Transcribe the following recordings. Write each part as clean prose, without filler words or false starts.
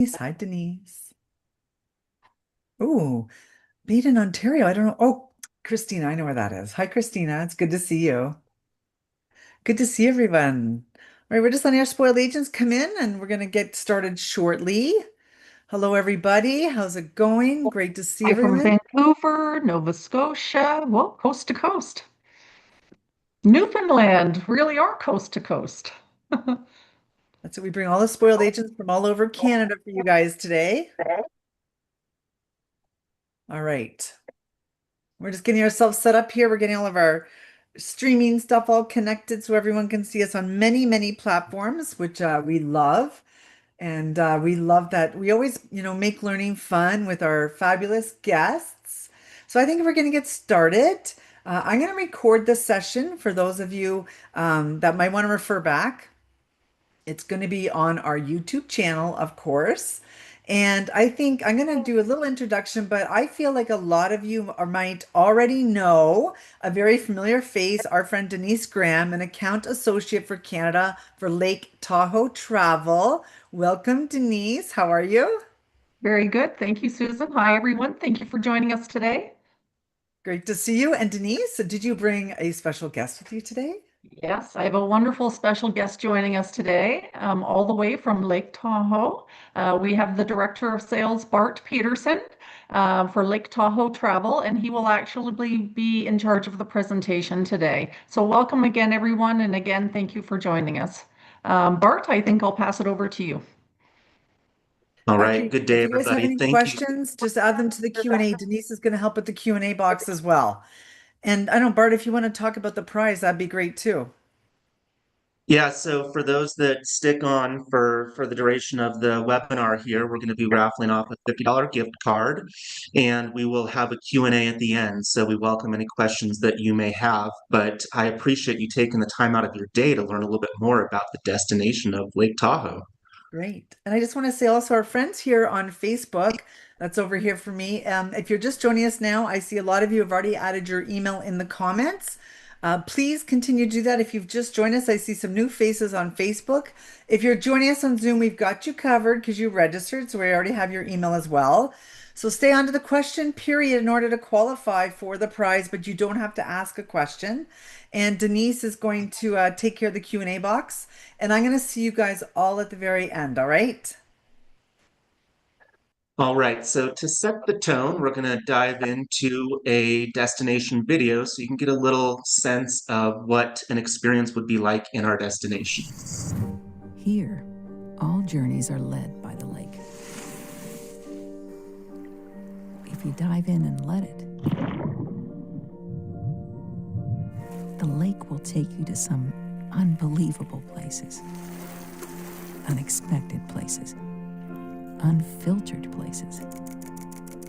Hi, Denise. Oh, beat in Ontario. I don't know. Oh, Christina, I know where that is. Hi, Christina. It's good to see you. Good to see everyone. All right, we're just letting our spoiled agents come in and we're going to get started shortly. Hello, everybody. How's it going? Great to see Hi from everyone. Vancouver, Nova Scotia, well, coast to coast. Newfoundland, really are coast to coast. That's what we bring all the spoiled agents from all over Canada for you guys today. All right. We're just getting ourselves set up here. We're getting all of our streaming stuff all connected so everyone can see us on many, many platforms, which we love. And we love that. We always, make learning fun with our fabulous guests. So I think we're going to get started. I'm going to record this session for those of you that might want to refer back. It's going to be on our YouTube channel, of course. And I think I'm going to do a little introduction, but I feel like a lot of you might already know a very familiar face, our friend Denise Graham, an account associate for Canada for Lake Tahoe Travel. Welcome, Denise. How are you? Very good. Thank you, Susan. Hi, everyone. Thank you for joining us today. Great to see you. And Denise, did you bring a special guest with you today? Yes, I have a wonderful special guest joining us today, all the way from Lake Tahoe. We have the Director of Sales, Bart Peterson, for Lake Tahoe Travel, and he will actually be in charge of the presentation today. So welcome again, everyone, and again, thank you for joining us. Bart, I think I'll pass it over to you. All right. Okay, Good day, if you guys have everybody. any Thank you. questions, just add them to the Q&A. Denise is going to help with the Q&A box as well. And I don't know, Bart, if you want to talk about the prize, that'd be great too. Yeah, so for those that stick on for the duration of the webinar here, we're going to be raffling off a $50 gift card, and we will have a Q&A at the end. So we welcome any questions that you may have, but I appreciate you taking the time out of your day to learn a little bit more about the destination of Lake Tahoe. Great. And I just want to say also our friends here on Facebook, that's over here for me. If you're just joining us now, I see a lot of you have already added your email in the comments. Please continue to do that. If you've just joined us, I see some new faces on Facebook. If you're joining us on Zoom, we've got you covered because you registered, so we already have your email as well. So stay on to the question period in order to qualify for the prize, but you don't have to ask a question. And Denise is going to take care of the Q&A box. And I'm going to see you guys all at the very end, all right? All right, so to set the tone, we're going to dive into a destination video so you can get a little sense of what an experience would be like in our destination. Here, all journeys are led by the lake. If you dive in and let it, the lake will take you to some unbelievable places, unexpected places, unfiltered places.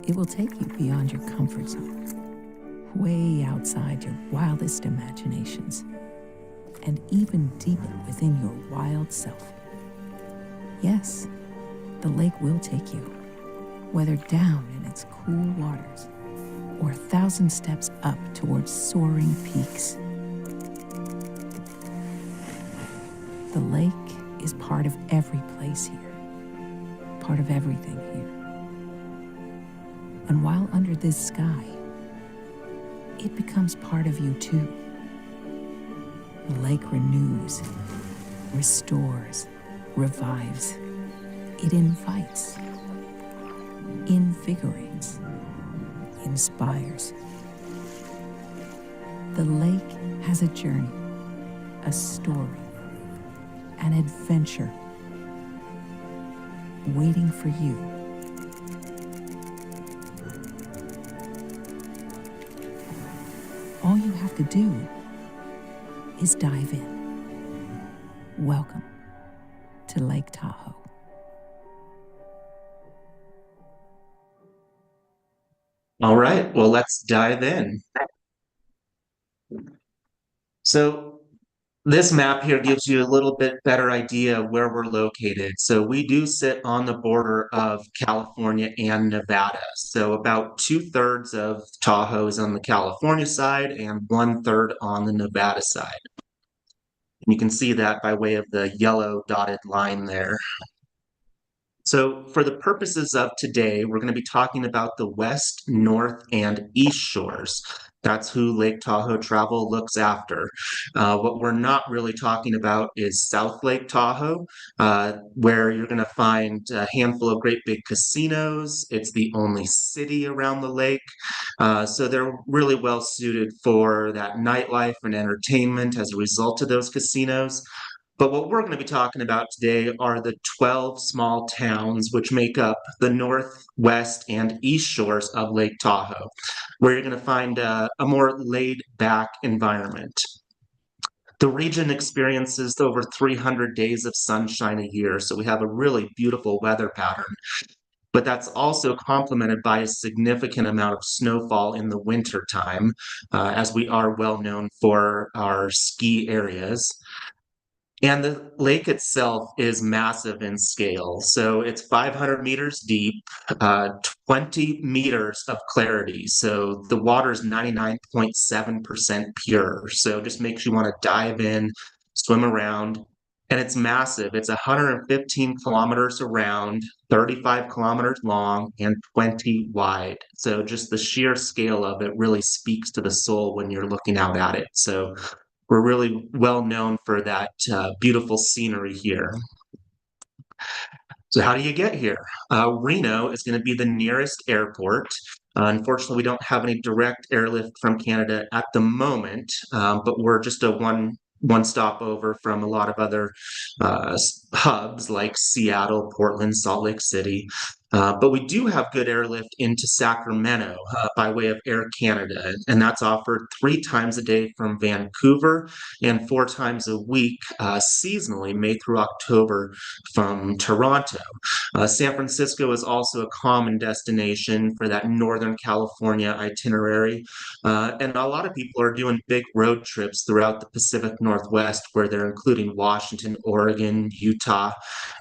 It will take you beyond your comfort zone, way outside your wildest imaginations, and even deeper within your wild self. Yes, the lake will take you, whether down in its cool waters or 1,000 steps up towards soaring peaks. The lake is part of every place here, part of everything here. And while under this sky, it becomes part of you too. The lake renews, restores, revives. It invites, invigorates, inspires. The lake has a journey, a story, an adventure waiting for you. All you have to do is dive in. Welcome to Lake Tahoe. All right, well, let's dive in. So this map here gives you a little bit better idea of where we're located. So we do sit on the border of California and Nevada. So about 2/3 of Tahoe is on the California side and 1/3 on the Nevada side. And you can see that by way of the yellow dotted line there. So for the purposes of today, we're going to be talking about the west, north, and east shores. That's who Lake Tahoe Travel looks after. What we're not really talking about is South Lake Tahoe, where you're going to find a handful of great big casinos. It's the only city around the lake. So they're really well suited for that nightlife and entertainment as a result of those casinos. But what we're going to be talking about today are the 12 small towns which make up the north, west, and east shores of Lake Tahoe, where you're going to find a more laid back environment. The region experiences over 300 days of sunshine a year, so we have a really beautiful weather pattern. But that's also complemented by a significant amount of snowfall in the winter time, as we are well known for our ski areas. And the lake itself is massive in scale. So it's 500 meters deep, 20 meters of clarity. So the water is 99.7% pure. So it just makes you want to dive in, swim around. And it's massive. It's 115 kilometers around, 35 kilometers long, and 20 wide. So just the sheer scale of it really speaks to the soul when you're looking out at it. So we're really well known for that beautiful scenery here. So how do you get here? Reno is going to be the nearest airport. Unfortunately, we don't have any direct airlift from Canada at the moment, but we're just a one stop over from a lot of other hubs like Seattle, Portland, Salt Lake City. But we do have good airlift into Sacramento by way of Air Canada, and that's offered 3 times a day from Vancouver and 4 times a week seasonally, May through October, from Toronto. San Francisco is also a common destination for that Northern California itinerary. And a lot of people are doing big road trips throughout the Pacific Northwest, where they're including Washington, Oregon, Utah,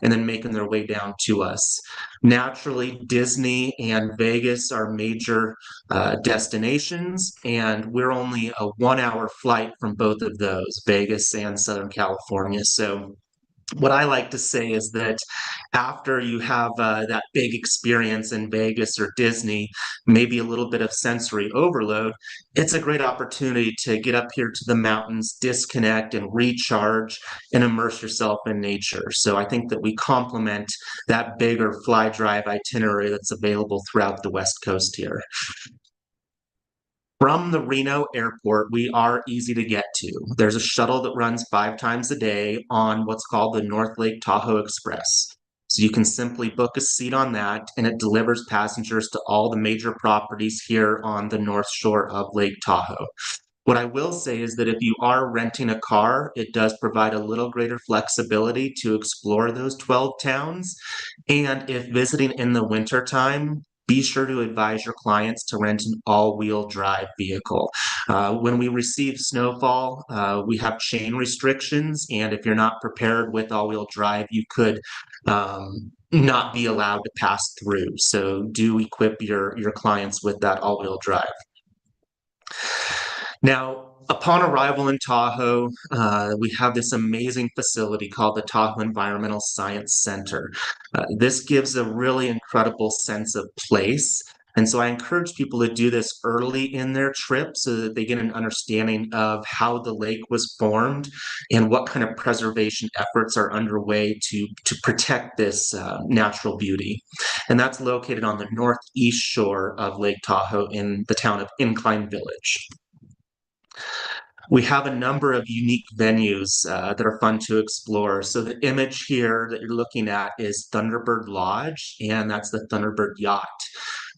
and then making their way down to us. Naturally, Disney and Vegas are major destinations, and we're only a 1 hour flight from both of those, Vegas and Southern California. So what I like to say is that after you have that big experience in Vegas or Disney, maybe a little bit of sensory overload, it's a great opportunity to get up here to the mountains, disconnect and recharge and immerse yourself in nature. So I think that we complement that bigger fly drive itinerary that's available throughout the West Coast here. From the Reno airport, we are easy to get to. There's a shuttle that runs 5 times a day on what's called the North Lake Tahoe Express. So you can simply book a seat on that, and it delivers passengers to all the major properties here on the North Shore of Lake Tahoe. What I will say is that if you are renting a car, it does provide a little greater flexibility to explore those 12 towns. And if visiting in the wintertime, be sure to advise your clients to rent an all-wheel drive vehicle. When we receive snowfall, we have chain restrictions, and if you're not prepared with all-wheel drive, you could not be allowed to pass through. So do equip your clients with that all-wheel drive. Now, upon arrival in Tahoe, we have this amazing facility called the Tahoe Environmental Science Center. This gives a really incredible sense of place. And so I encourage people to do this early in their trip so that they get an understanding of how the lake was formed and what kind of preservation efforts are underway to protect this natural beauty. And that's located on the northeast shore of Lake Tahoe in the town of Incline Village. We have a number of unique venues that are fun to explore. So the image here that you're looking at is Thunderbird Lodge, and that's the Thunderbird Yacht.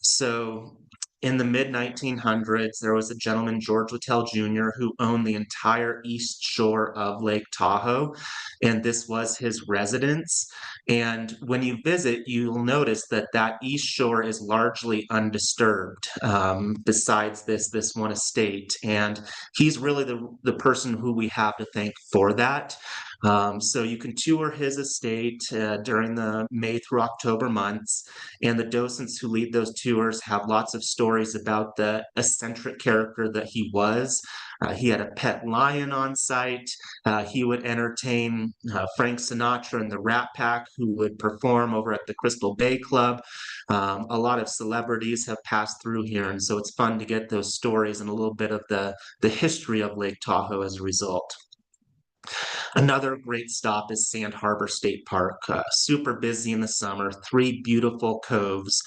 So in the mid-1900s, there was a gentleman, George Littell Jr., who owned the entire east shore of Lake Tahoe, and this was his residence. And when you visit, you'll notice that that east shore is largely undisturbed, besides this one estate. And he's really the person who we have to thank for that. So you can tour his estate during the May through October months, and the docents who lead those tours have lots of stories about the eccentric character that he was. He had a pet lion on site. He would entertain Frank Sinatra and the Rat Pack, who would perform over at the Crystal Bay Club. A lot of celebrities have passed through here, and so it's fun to get those stories and a little bit of the history of Lake Tahoe as a result. Another great stop is Sand Harbor State Park. Super busy in the summer, 3 beautiful coves,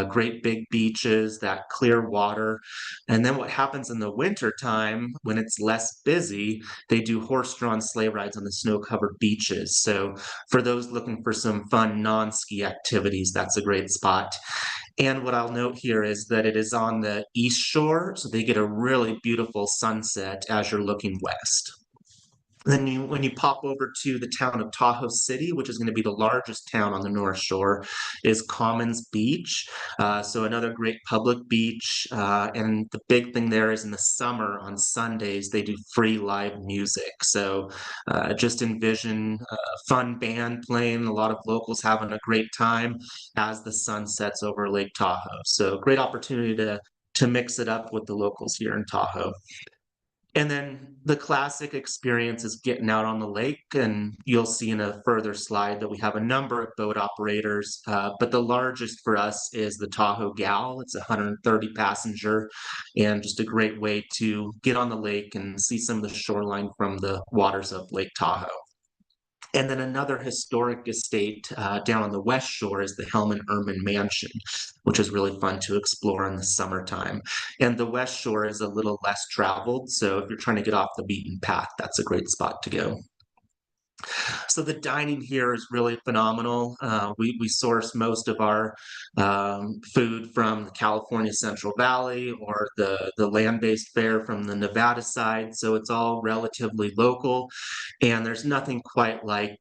great big beaches, that clear water. And then what happens in the winter time when it's less busy, they do horse-drawn sleigh rides on the snow-covered beaches. So for those looking for some fun non-ski activities, that's a great spot. And what I'll note here is that it is on the east shore, so they get a really beautiful sunset as you're looking west. Then when you pop over to the town of Tahoe City, which is going to be the largest town on the North Shore, is Commons Beach. So another great public beach. And the big thing there is in the summer on Sundays, they do free live music. So just envision a fun band playing, a lot of locals having a great time as the sun sets over Lake Tahoe. So great opportunity to mix it up with the locals here in Tahoe. And then the classic experience is getting out on the lake, and you'll see in a further slide that we have a number of boat operators, but the largest for us is the Tahoe Gal. It's 130 passenger, and just a great way to get on the lake and see some of the shoreline from the waters of Lake Tahoe. And then another historic estate down on the west shore is the Hellman Erman Mansion, which is really fun to explore in the summertime. And the west shore is a little less traveled, so if you're trying to get off the beaten path, that's a great spot to go. So the dining here is really phenomenal. We source most of our food from the California Central Valley or the land-based fare from the Nevada side. So it's all relatively local. And there's nothing quite like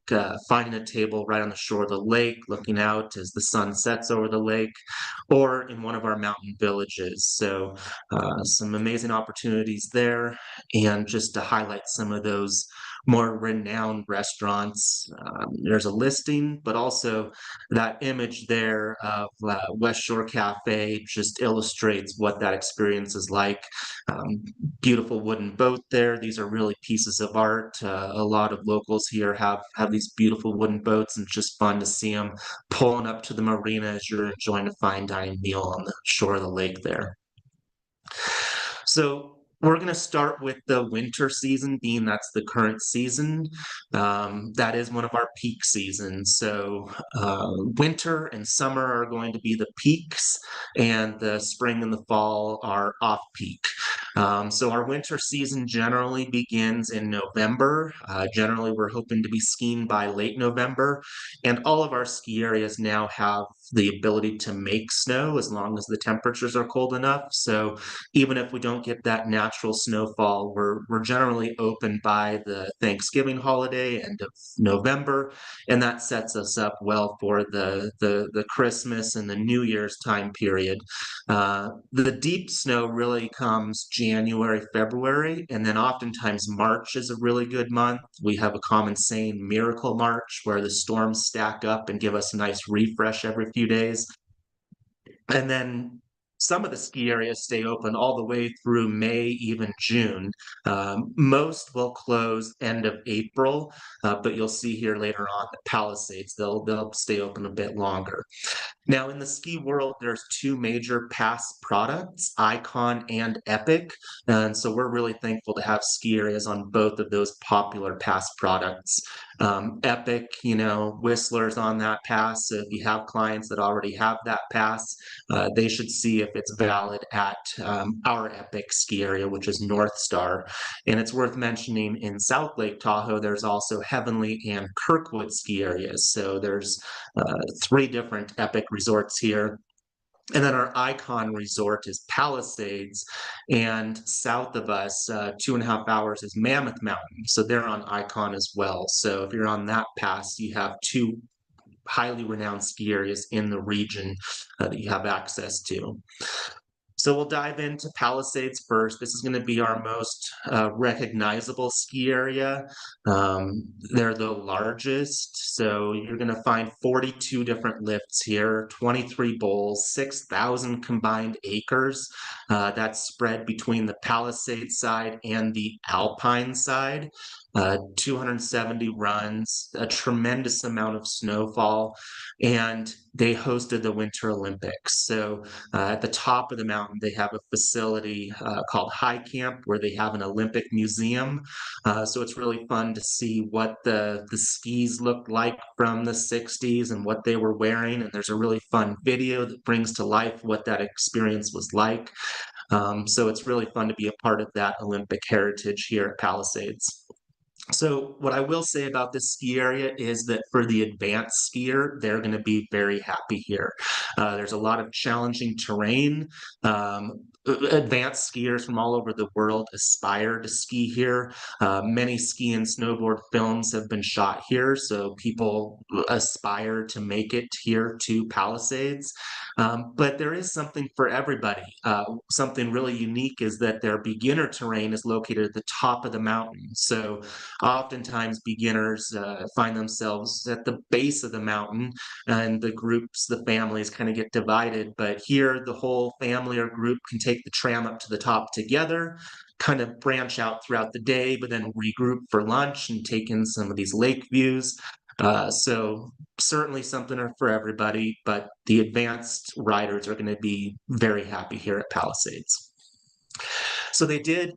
finding a table right on the shore of the lake, looking out as the sun sets over the lake, or in one of our mountain villages. So some amazing opportunities there. And just to highlight some of those more renowned restaurants. There's a listing, but also that image there of West Shore Cafe just illustrates what that experience is like. Beautiful wooden boat there. These are really pieces of art. A lot of locals here have these beautiful wooden boats, and it's just fun to see them pulling up to the marina as you're enjoying a fine dining meal on the shore of the lake there. So we're going to start with the winter season, being that's the current season. That is one of our peak seasons. So winter and summer are going to be the peaks, and the spring and the fall are off peak. So our winter season generally begins in November. Generally, we're hoping to be skiing by late November, and all of our ski areas now have the ability to make snow as long as the temperatures are cold enough. So even if we don't get that natural snowfall, we're generally open by the Thanksgiving holiday, end of November, and that sets us up well for the Christmas and the New Year's time period. The deep snow really comes January, February, and then oftentimes March is a really good month. We have a common saying, Miracle March, where the storms stack up and give us a nice refresh every few days. And then some of the ski areas stay open all the way through May, even June. Most will close end of April, but you'll see here later on the Palisades, they'll stay open a bit longer. Now, in the ski world, there's 2 major pass products, Icon and Epic. And so we're really thankful to have ski areas on both of those popular pass products. Epic, Whistler's on that pass. So if you have clients that already have that pass, they should see if it's valid at our Epic ski area, which is North Star. And it's worth mentioning in South Lake Tahoe, there's also Heavenly and Kirkwood ski areas. So there's 3 different Epic resorts here. And then our Icon resort is Palisades, and south of us, 2.5 hours, is Mammoth Mountain. So they're on Icon as well. So if you're on that pass, you have 2 highly renowned ski areas in the region that you have access to. So we'll dive into Palisades first. This is going to be our most recognizable ski area. They're the largest, so you're going to find 42 different lifts here, 23 bowls, 6,000 combined acres. That's spread between the Palisades side and the Alpine side. 270 runs, a tremendous amount of snowfall, and they hosted the Winter Olympics. So at the top of the mountain, they have a facility called High Camp where they have an Olympic museum. So it's really fun to see what the skis looked like from the 60s and what they were wearing. And there's a really fun video that brings to life what that experience was like. So it's really fun to be a part of that Olympic heritage here at Palisades. So what I will say about this ski area is that for the advanced skier, they're going to be very happy here. There's a lot of challenging terrain. Advanced skiers from all over the world aspire to ski here. Many ski and snowboard films have been shot here, so people aspire to make it here to Palisades. But there is something for everybody. Something really unique is that their beginner terrain is located at the top of the mountain. So oftentimes beginners find themselves at the base of the mountain, and the groups, the families kind of get divided. But here, the whole family or group can take the tram up to the top together, kind of branch out throughout the day, but then regroup for lunch and take in some of these lake views. So certainly something for everybody, but the advanced riders are going to be very happy here at Palisades. So they did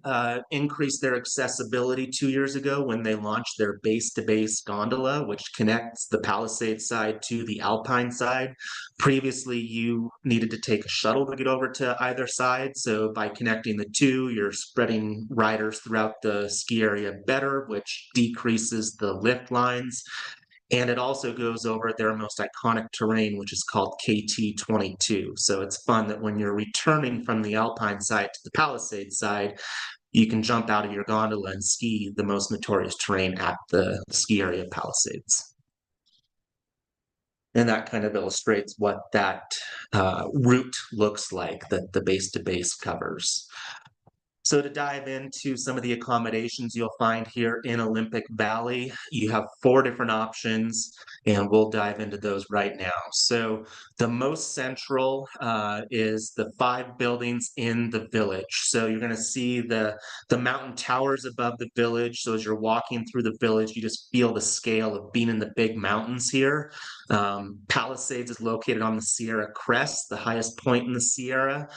increase their accessibility 2 years ago when they launched their base-to-base gondola, which connects the Palisades side to the Alpine side. Previously, you needed to take a shuttle to get over to either side. So by connecting the two, you're spreading riders throughout the ski area better, which decreases the lift lines. And it also goes over their most iconic terrain, which is called KT22. So it's fun that when you're returning from the Alpine side to the Palisades side, you can jump out of your gondola and ski the most notorious terrain at the ski area of Palisades. And that kind of illustrates what that route looks like that the base-to-base covers. So to dive into some of the accommodations you'll find here in Olympic Valley, you have 4 different options, and we'll dive into those right now. So the most central is the 5 buildings in the village. So you're going to see the mountain towers above the village. So as you're walking through the village, you just feel the scale of being in the big mountains here. Palisades is located on the Sierra Crest, the highest point in the Sierra.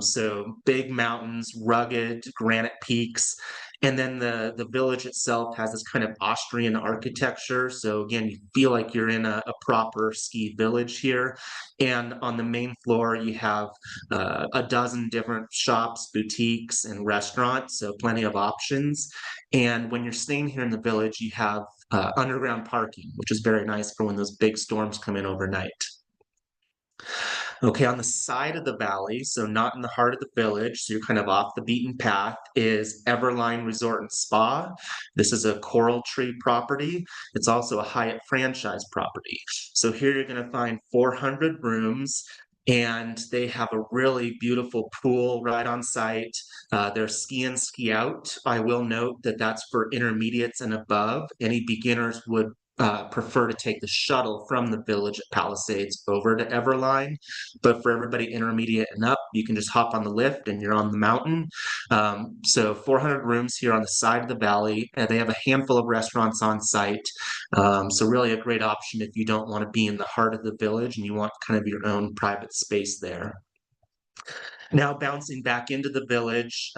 So big mountains, rugged granite peaks. And then the village itself has this kind of Austrian architecture. So again, you feel like you're in a proper ski village here. And on the main floor, you have a dozen different shops, boutiques, and restaurants. So plenty of options. And when you're staying here in the village, you have underground parking, which is very nice for when those big storms come in overnight. Okay, on the side of the valley, so not in the heart of the village, so you're kind of off the beaten path, is Everline Resort and Spa. This is a Coral Tree property. It's also a Hyatt franchise property. So here you're going to find 400 rooms, and they have a really beautiful pool right on site. There's ski in, ski out. I will note that that's for intermediates and above. Any beginners would prefer to take the shuttle from the village at Palisades over to Everline. But for everybody intermediate and up, you can just hop on the lift and you're on the mountain. So 400 rooms here on the side of the valley. They have a handful of restaurants on site. So really a great option if you don't want to be in the heart of the village and you want kind of your own private space there. Now bouncing back into the village,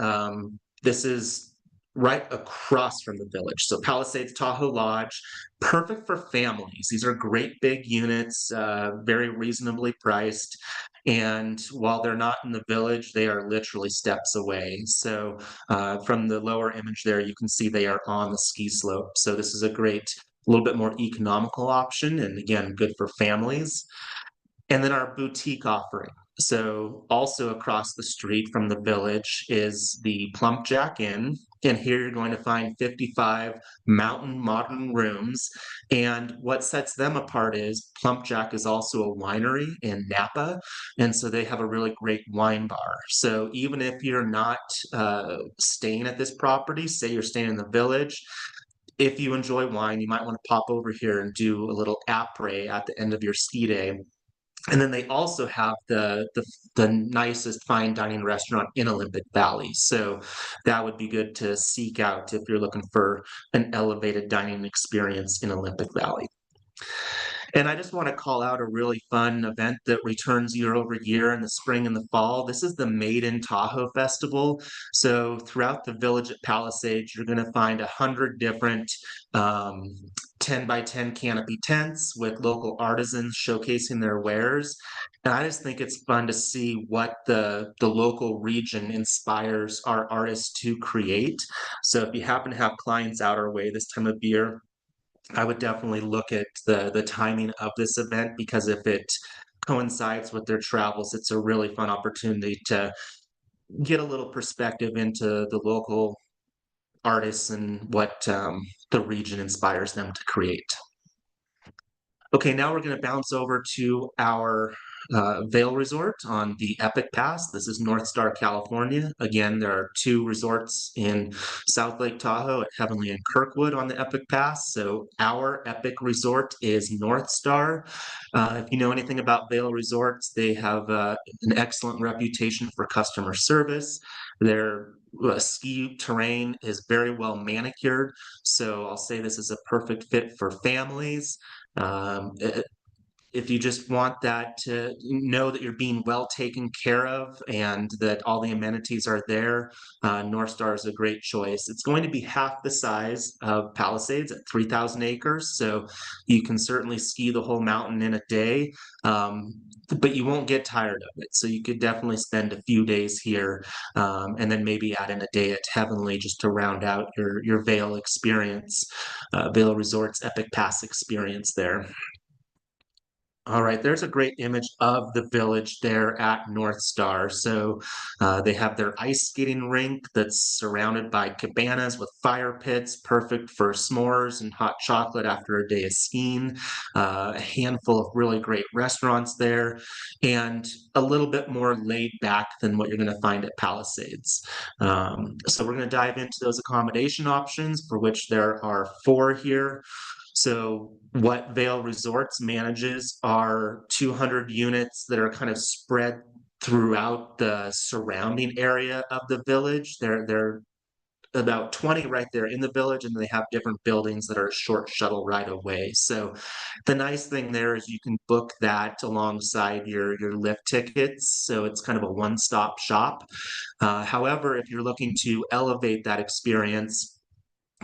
this is right across from the village. So Palisades Tahoe Lodge, perfect for families. These are great big units, very reasonably priced. And while they're not in the village, they are literally steps away. So from the lower image there, you can see they are on the ski slope. So this is a great, a little bit more economical option. And again, good for families. And then our boutique offering. So also across the street from the village is the Plump Jack Inn. And here you're going to find 55 mountain modern rooms. And what sets them apart is Plump Jack is also a winery in Napa. And so they have a really great wine bar. So even if you're not staying at this property, say you're staying in the village, if you enjoy wine, you might want to pop over here and do a little après at the end of your ski day. And then they also have the nicest fine dining restaurant in Olympic Valley. So that would be good to seek out if you're looking for an elevated dining experience in Olympic Valley. And I just want to call out a really fun event that returns year over year in the spring and the fall. This is the Made in Tahoe Festival. So throughout the village at Palisades, you're going to find 100 different um, 10 by 10 canopy tents with local artisans showcasing their wares. And I just think it's fun to see what the local region inspires our artists to create. So if you happen to have clients out our way this time of year, I would definitely look at the timing of this event, because if it coincides with their travels, it's a really fun opportunity to get a little perspective into the local artists and what the region inspires them to create. Okay, now we're going to bounce over to our Vail Resort on the Epic Pass. This is North Star, California. Again, there are 2 resorts in South Lake Tahoe at Heavenly and Kirkwood on the Epic Pass. So our Epic Resort is North Star. If you know anything about Vail Resorts, they have an excellent reputation for customer service. Their ski terrain is very well manicured. So I'll say this is a perfect fit for families. Um, if you just want that to know that you're being well taken care of and that all the amenities are there, North Star is a great choice. It's going to be half the size of Palisades at 3,000 acres, so you can certainly ski the whole mountain in a day, but you won't get tired of it. So you could definitely spend a few days here, and then maybe add in a day at Heavenly just to round out your Vail experience, Vail Resorts Epic Pass experience there. All right, there's a great image of the village there at North Star. So they have their ice skating rink that's surrounded by cabanas with fire pits, perfect for s'mores and hot chocolate after a day of skiing. A handful of really great restaurants there, and a little bit more laid back than what you're going to find at Palisades. So we're going to dive into those accommodation options, for which there are 4 here. So what Vail Resorts manages are 200 units that are kind of spread throughout the surrounding area of the village. They're about 20 right there in the village, and they have different buildings that are a short shuttle ride away. So the nice thing there is you can book that alongside your lift tickets. So it's kind of a one-stop shop. However, if you're looking to elevate that experience,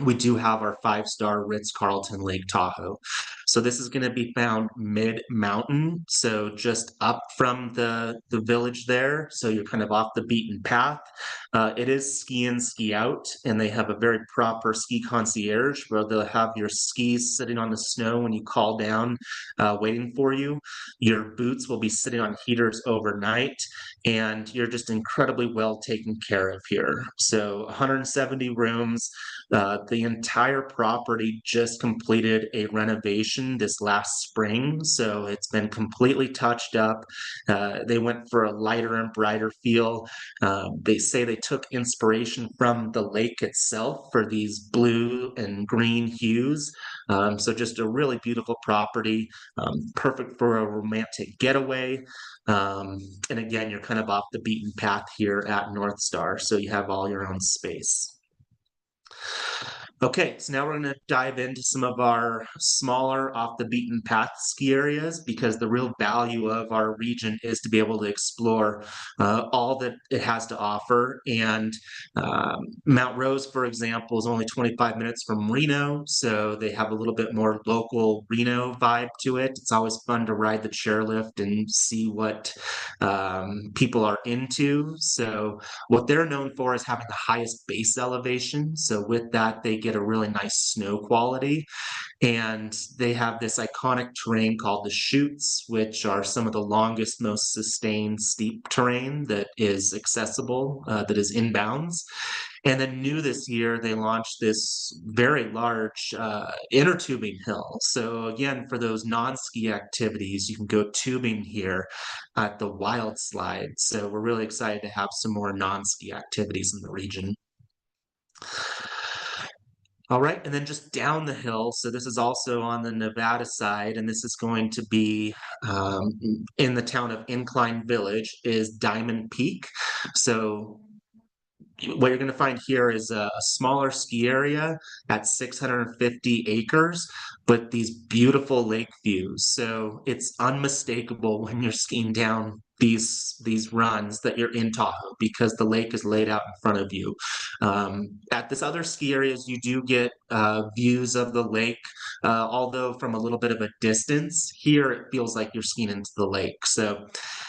we do have our 5-star Ritz-Carlton Lake Tahoe. So this is going to be found mid-mountain, so just up from the village there. So you're kind of off the beaten path. It is ski in, ski out, and they have a very proper ski concierge where they'll have your skis sitting on the snow when you call down, waiting for you. Your boots will be sitting on heaters overnight, and you're just incredibly well taken care of here. So 170 rooms. The entire property just completed a renovation this last spring, so it's been completely touched up. They went for a lighter and brighter feel. They say they took inspiration from the lake itself for these blue and green hues. So just a really beautiful property, perfect for a romantic getaway. And again, you're kind of off the beaten path here at North Star, so you have all your own space. Okay, so now we're going to dive into some of our smaller off the beaten path ski areas, because the real value of our region is to be able to explore all that it has to offer. And Mount Rose, for example, is only 25 minutes from Reno, so they have a little bit more local Reno vibe to it. It's always fun to ride the chairlift and see what people are into. So what they're known for is having the highest base elevation. So with that, they get a really nice snow quality. And they have this iconic terrain called the chutes, which are some of the longest, most sustained steep terrain that is accessible, that is inbounds. And then new this year, they launched this very large inner tubing hill. So again, for those non-ski activities, you can go tubing here at the Wild Slide. So we're really excited to have some more non-ski activities in the region. All right, and then just down the hill, so this is also on the Nevada side, and this is going to be in the town of Incline Village, is Diamond Peak. So what you're going to find here is a smaller ski area at 650 acres, but these beautiful lake views. So it's unmistakable when you're skiing down these runs that you're in Tahoe because the lake is laid out in front of you. At this other ski areas, you do get views of the lake, although from a little bit of a distance. Here, it feels like you're skiing into the lake. So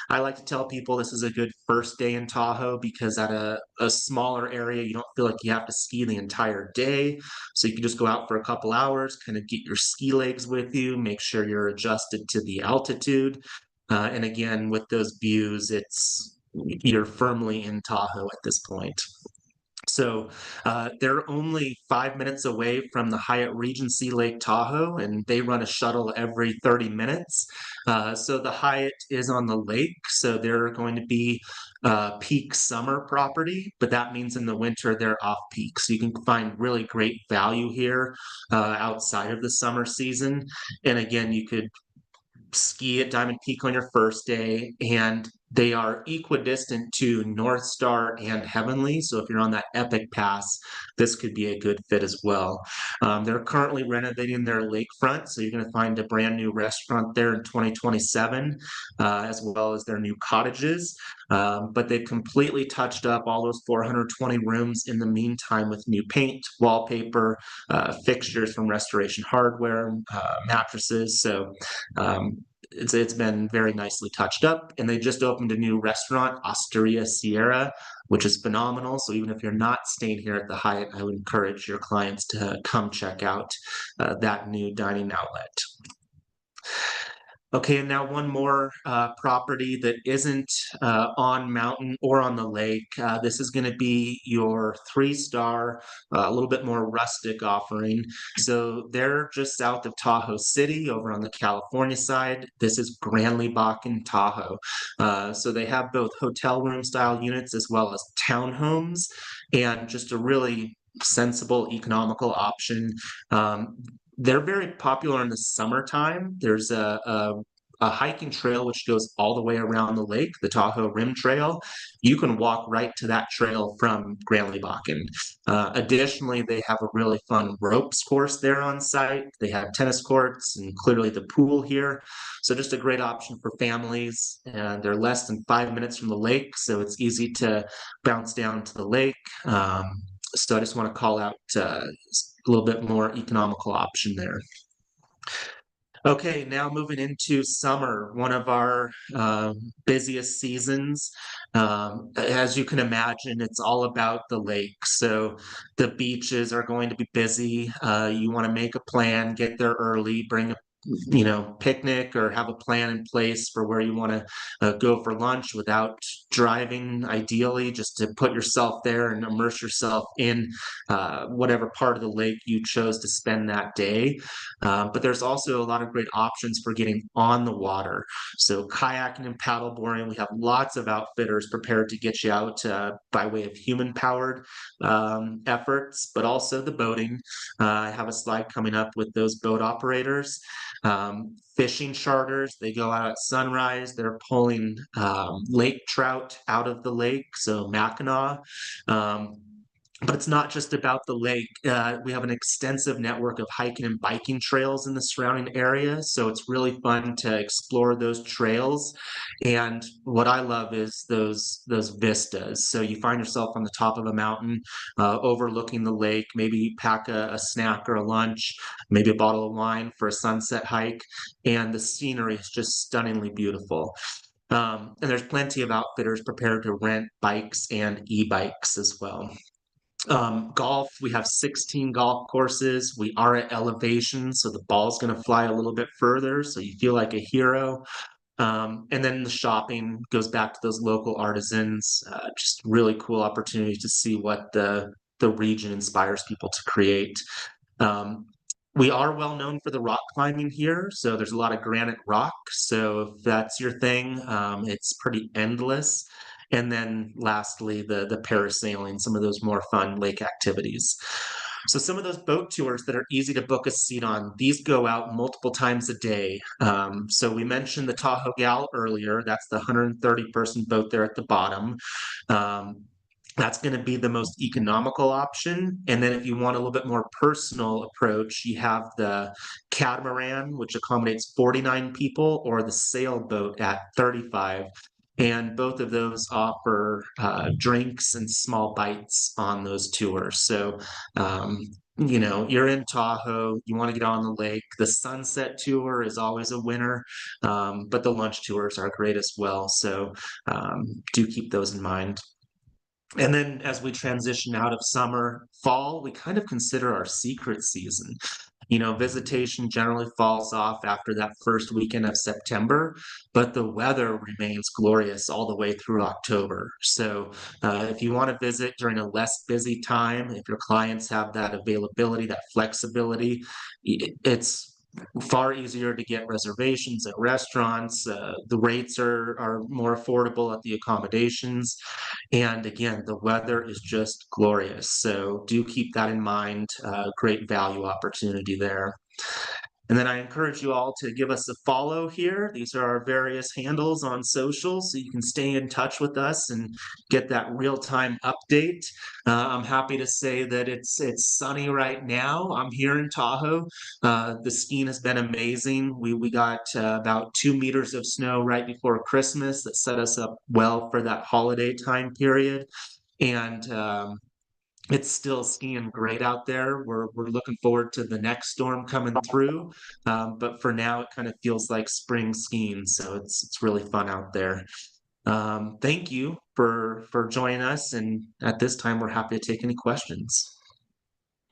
I like to tell people this is a good first day in Tahoe because at a smaller area, you don't feel like you have to ski the entire day. So you can just go out for a couple hours, kind of get your ski legs with you, make sure you're adjusted to the altitude. And again, with those views, you're firmly in Tahoe at this point. So they're only 5 minutes away from the Hyatt Regency Lake Tahoe, and they run a shuttle every 30 minutes. So the Hyatt is on the lake, so they're going to be peak summer property, but that means in the winter they're off peak. So you can find really great value here outside of the summer season. And again, you could ski at Diamond Peak on your first day, and they are equidistant to North Star and Heavenly. So if you're on that Epic Pass, this could be a good fit as well. They're currently renovating their lakefront, so you're going to find a brand new restaurant there in 2027, as well as their new cottages. But they've completely touched up all those 420 rooms in the meantime with new paint, wallpaper, fixtures from Restoration Hardware, mattresses. So it's been very nicely touched up, and they just opened a new restaurant, Osteria Sierra, which is phenomenal. So even if you're not staying here at the Hyatt, I would encourage your clients to come check out that new dining outlet. Okay, and now one more property that isn't on mountain or on the lake. This is going to be your 3-star, a little bit more rustic offering. So they're just south of Tahoe City over on the California side. This is Granley Bakken, Tahoe. So they have both hotel room style units as well as townhomes, and just a really sensible, economical option. They're very popular in the summertime. There's a hiking trail which goes all the way around the lake, the Tahoe Rim Trail. You can walk right to that trail from Granley Bakken. Additionally, they have a really fun ropes course there on site. They have tennis courts and clearly the pool here. So just a great option for families. And they're less than 5 minutes from the lake, so it's easy to bounce down to the lake. So I just want to call out a little bit more economical option there. Okay, now moving into summer, one of our busiest seasons. As you can imagine, it's all about the lake. So the beaches are going to be busy. You want to make a plan, get there early, bring a picnic or have a plan in place for where you want to go for lunch without driving, ideally, just to put yourself there and immerse yourself in whatever part of the lake you chose to spend that day. But there's also a lot of great options for getting on the water. So kayaking and paddleboarding, we have lots of outfitters prepared to get you out by way of human-powered efforts, but also the boating. I have a slide coming up with those boat operators. Fishing charters, they go out at sunrise. They're pulling lake trout out of the lake, so Mackinac. But it's not just about the lake. We have an extensive network of hiking and biking trails in the surrounding area, so it's really fun to explore those trails. And what I love is those vistas. So you find yourself on the top of a mountain, overlooking the lake. Maybe pack a snack or a lunch, maybe a bottle of wine for a sunset hike, and the scenery is just stunningly beautiful. And there's plenty of outfitters prepared to rent bikes and e-bikes as well. Golf, we have 16 golf courses. We are at elevation, so the ball's going to fly a little bit further, so you feel like a hero. And then the shopping goes back to those local artisans. Just really cool opportunity to see what the region inspires people to create. Um, we are well known for the rock climbing here, so there's a lot of granite rock. So if that's your thing, it's pretty endless. And then lastly, the parasailing, some of those more fun lake activities. So some of those boat tours that are easy to book a seat on, these go out multiple times a day. So we mentioned the Tahoe Gal earlier. That's the 130 person boat there at the bottom. Um, that's going to be the most economical option. And then if you want a little bit more personal approach, you have the catamaran, which accommodates 49 people, or the sailboat at 35. And both of those offer drinks and small bites on those tours. So, um, you're in Tahoe, you want to get on the lake. The sunset tour is always a winner, but the lunch tours are great as well. So, do keep those in mind. And then as we transition out of summer, fall, we kind of consider our secret season. Visitation generally falls off after that first weekend of September, but the weather remains glorious all the way through October. So, if you want to visit during a less busy time, if your clients have that availability, that flexibility, it's far easier to get reservations at restaurants. The rates are more affordable at the accommodations. And again, the weather is just glorious. So do keep that in mind. Great value opportunity there. And then I encourage you all to give us a follow here. These are our various handles on social, so you can stay in touch with us and get that real-time update. I'm happy to say that it's sunny right now. I'm here in Tahoe. The skiing has been amazing. We got about 2 meters of snow right before Christmas that set us up well for that holiday time period. And it's still skiing great out there. We're looking forward to the next storm coming through, but for now it kind of feels like spring skiing, so it's really fun out there. Thank you for joining us, and at this time we're happy to take any questions.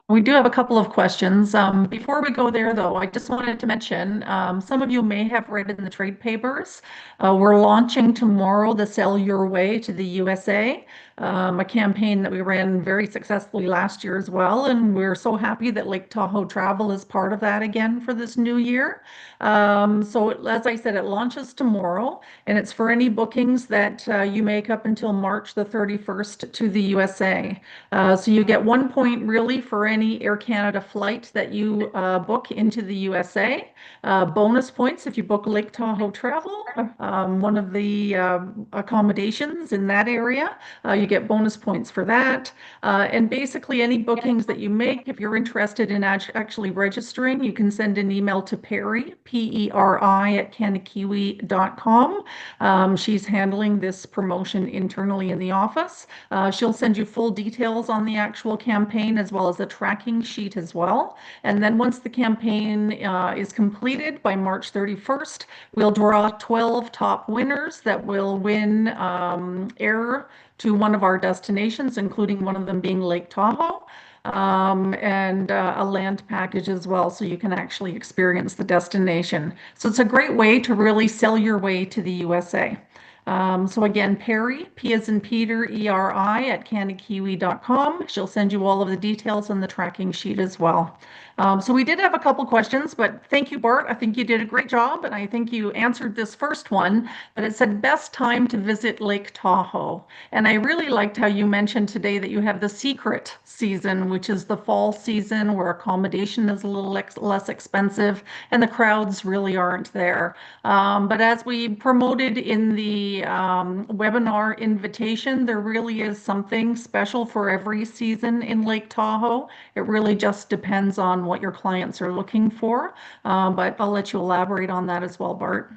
We do have a couple of questions. Before we go there, though, I just wanted to mention some of you may have read in the trade papers. We're launching tomorrow the Sell Your Way to the USA, a campaign that we ran very successfully last year as well. And we're so happy that Lake Tahoe Travel is part of that again for this new year. So, as I said, it launches tomorrow, and it's for any bookings that you make up until March the 31st to the USA. So you get 1 point really for any Air Canada flight that you book into the USA. Bonus points if you book Lake Tahoe Travel, one of the accommodations in that area. You get bonus points for that. And basically any bookings that you make, if you're interested in actually registering, you can send an email to Perry, P-E-R-I @kanakiwi.com. She's handling this promotion internally in the office. She'll send you full details on the actual campaign as well as a tracking sheet as well. And then once the campaign is completed by March 31st, we'll draw 12 top winners that will win air to one of our destinations, including one of them being Lake Tahoe. And a land package as well, so you can actually experience the destination. So it's a great way to really sell your way to the USA. So again, Perry, P as in Peter, E-R-I @kanakiwi.com. She'll send you all of the details on the tracking sheet as well. So we did have a couple questions, but thank you, Bart. I think you did a great job, and I think you answered this first one, but it said best time to visit Lake Tahoe. And I really liked how you mentioned today that you have the secret season, which is the fall season where accommodation is a little less expensive and the crowds really aren't there. But as we promoted in the webinar invitation, there really is something special for every season in Lake Tahoe. It really just depends on what your clients are looking for. But I'll let you elaborate on that as well, Bart.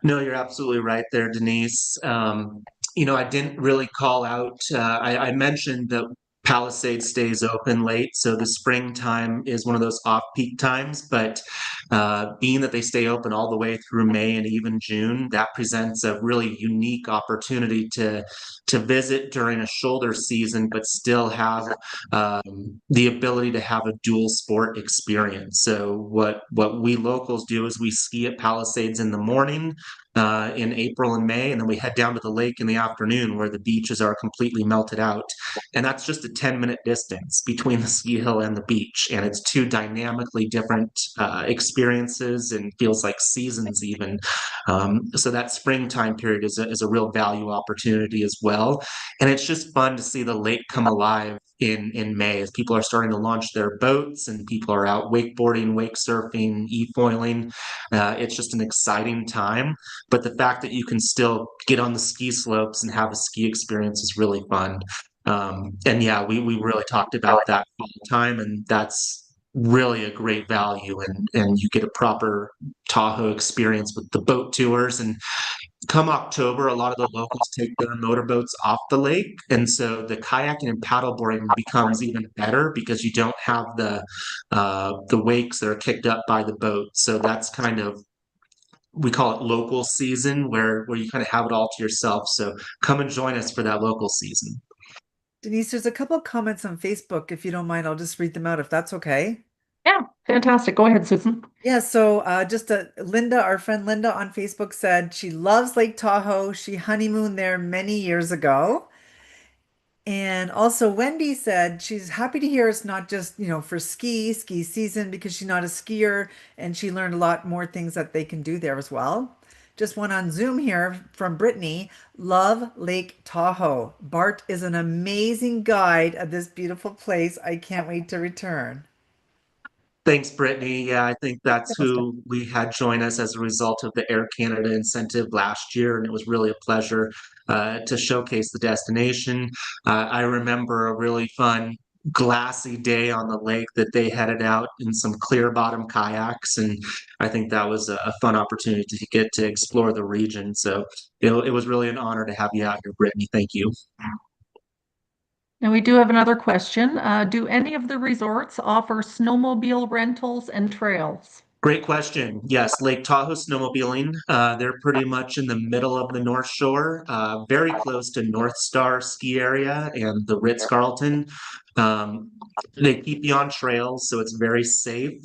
No, you're absolutely right there, Denise. I didn't really call out, I mentioned that Palisades stays open late, so the springtime is one of those off-peak times. But being that they stay open all the way through May and even June, that presents a really unique opportunity to visit during a shoulder season, but still have the ability to have a dual sport experience. So what we locals do is we ski at Palisades in the morning in April and May, and then we head down to the lake in the afternoon where the beaches are completely melted out. And that's just a 10-minute distance between the ski hill and the beach. And it's two dynamically different experiences and feels like seasons even. So that springtime period is a real value opportunity as well. And it's just fun to see the lake come alive in May as people are starting to launch their boats and people are out wakeboarding, wake surfing, e-foiling. It's just an exciting time. But the fact that you can still get on the ski slopes and have a ski experience is really fun. And yeah, we really talked about that all the time, and that's really a great value. And you get a proper Tahoe experience with the boat tours. And come October, a lot of the locals take their motorboats off the lake, and so the kayaking and paddleboarding becomes even better because you don't have the wakes that are kicked up by the boat. So that's kind of, we call it local season, where you kind of have it all to yourself. So come and join us for that local season. Denise, there's a couple comments on Facebook. If you don't mind, I'll just read them out if that's okay. Yeah, fantastic. Go ahead, Susan. Yeah, so Linda, our friend Linda on Facebook said she loves Lake Tahoe. She honeymooned there many years ago. And also Wendy said she's happy to hear it's not just, for ski season because she's not a skier and she learned a lot more things that they can do there as well. Just one on Zoom here from Brittany. Love Lake Tahoe. Bart is an amazing guide of this beautiful place. I can't wait to return. Thanks, Brittany. Yeah, I think that's who we had join us as a result of the Air Canada incentive last year, and it was really a pleasure to showcase the destination. I remember a really fun glassy day on the lake that they headed out in some clear bottom kayaks, and I think that was a fun opportunity to get to explore the region. So it was really an honor to have you out here, Brittany. Thank you. And we do have another question. Do any of the resorts offer snowmobile rentals and trails? Great question. Yes, Lake Tahoe snowmobiling. They're pretty much in the middle of the North Shore, very close to North Star ski area and the Ritz-Carlton. Um, they keep you on trails, so it's very safe.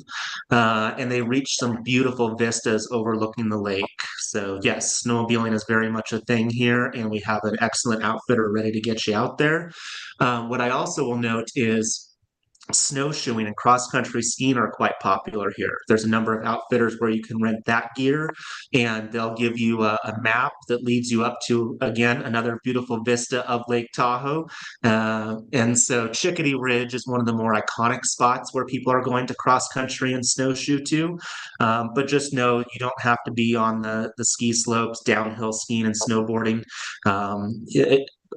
And they reach some beautiful vistas overlooking the lake. So yes, snowmobiling is very much a thing here, and we have an excellent outfitter ready to get you out there. What I also will note is snowshoeing and cross-country skiing are quite popular here. There's a number of outfitters where you can rent that gear, and they'll give you a map that leads you up to, again, another beautiful vista of Lake Tahoe. And so Chickadee Ridge is one of the more iconic spots where people are going to cross-country and snowshoe to. But just know you don't have to be on the ski slopes, downhill skiing and snowboarding.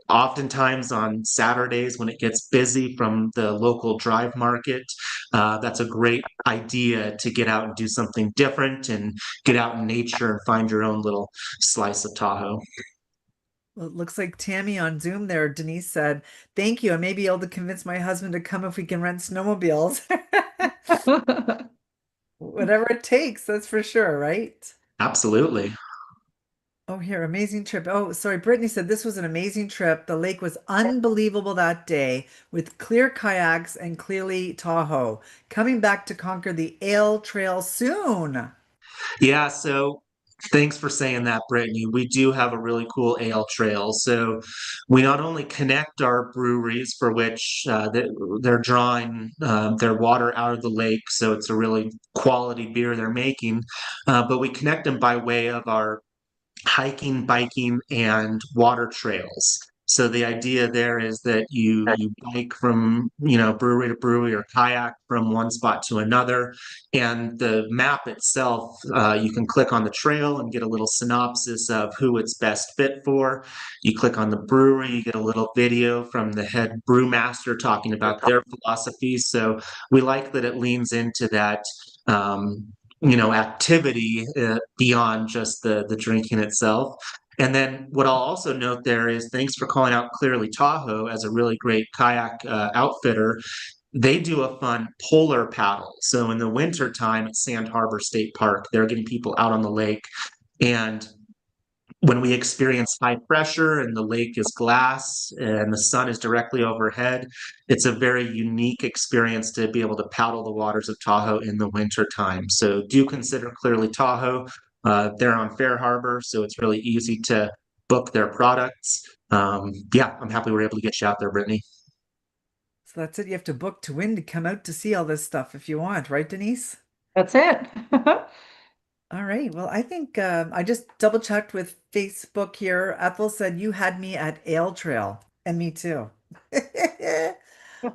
Oftentimes on Saturdays when it gets busy from the local drive market, that's a great idea to get out and do something different and get out in nature and find your own little slice of Tahoe. Well, it looks like Tammy on Zoom there, Denise said, thank you. I may be able to convince my husband to come if we can rent snowmobiles. Whatever it takes, that's for sure, right? Absolutely. Oh, here, amazing trip. Oh, sorry. Brittany said this was an amazing trip. The lake was unbelievable that day with clear kayaks and clearly Tahoe. Coming back to conquer the Ale Trail soon. Yeah, so thanks for saying that, Brittany. We do have a really cool ale trail. So we not only connect our breweries for which they're drawing their water out of the lake, so it's a really quality beer they're making, but we connect them by way of our hiking, biking, and water trails. So the idea there is that you bike from brewery to brewery or kayak from one spot to another, and the map itself you can click on the trail and get a little synopsis of who it's best fit for. You click on the brewery, you get a little video from the head brewmaster talking about their philosophy. So we like that it leans into that. Activity beyond just the drinking itself. And then what I'll also note there is thanks for calling out Clearly Tahoe as a really great kayak outfitter. They do a fun polar paddle. So in the winter time at Sand Harbor State Park, they're getting people out on the lake. And when we experience high pressure and the lake is glass and the sun is directly overhead, it's a very unique experience to be able to paddle the waters of Tahoe in the winter time. So do consider Clearly Tahoe. They're on Fair Harbor, so it's really easy to book their products. Yeah, I'm happy we're able to get you out there, Brittany. So that's it. You have to book to win to come out to see all this stuff if you want, right, Denise? That's it. All right. Well, I think I just double checked with Facebook here. Ethel said you had me at Ale Trail, and me too.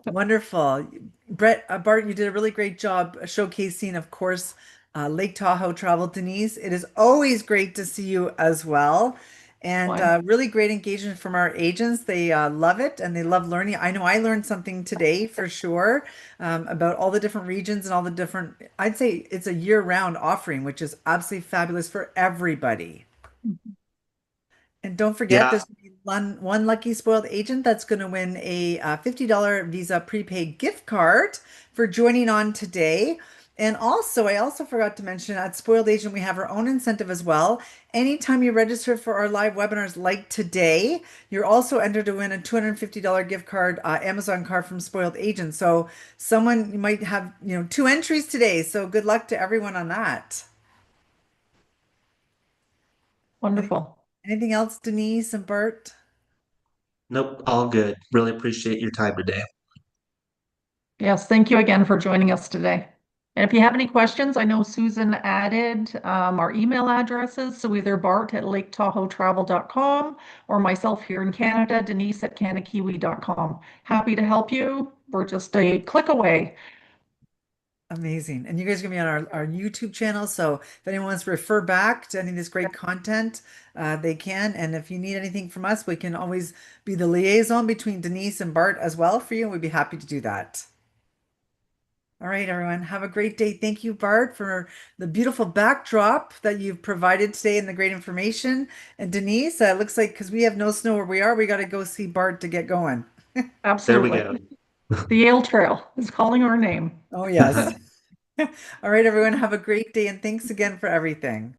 Wonderful. Bart, you did a really great job showcasing, of course, Lake Tahoe travel. Denise, it is always great to see you as well. And Fine. really great engagement from our agents. They love it and they love learning. I know I learned something today for sure about all the different regions and all the different, I'd say it's a year-round offering, which is absolutely fabulous for everybody. And don't forget, Yeah, there's gonna be one lucky spoiled agent that's going to win a $50 Visa prepaid gift card for joining on today. And also, I also forgot to mention at Spoiled Agent, we have our own incentive as well. Anytime you register for our live webinars like today, you're also entered to win a $250 gift card, Amazon card from Spoiled Agent. So someone you might have, two entries today. So good luck to everyone on that. Any, Wonderful. anything else, Denise and Bert? nope, all good. Really appreciate your time today. Yes, thank you again for joining us today. And if you have any questions, I know Susan added our email addresses. So either Bart at laketahoetravel.com or myself here in Canada, Denise at canakiwi.com. Happy to help you. We're just a click away. Amazing. And you guys are gonna be on our YouTube channel. So if anyone wants to refer back to any of this great content, they can. And if you need anything from us, we can always be the liaison between Denise and Bart as well for you. We'd be happy to do that. All right, everyone. Have a great day. Thank you, Bart, for the beautiful backdrop that you've provided today and the great information. And Denise, it looks like because we have no snow where we are, we got to go see Bart to get going. There we go. Absolutely. The Yale Trail is calling our name. Oh, yes. All right, everyone. Have a great day and thanks again for everything.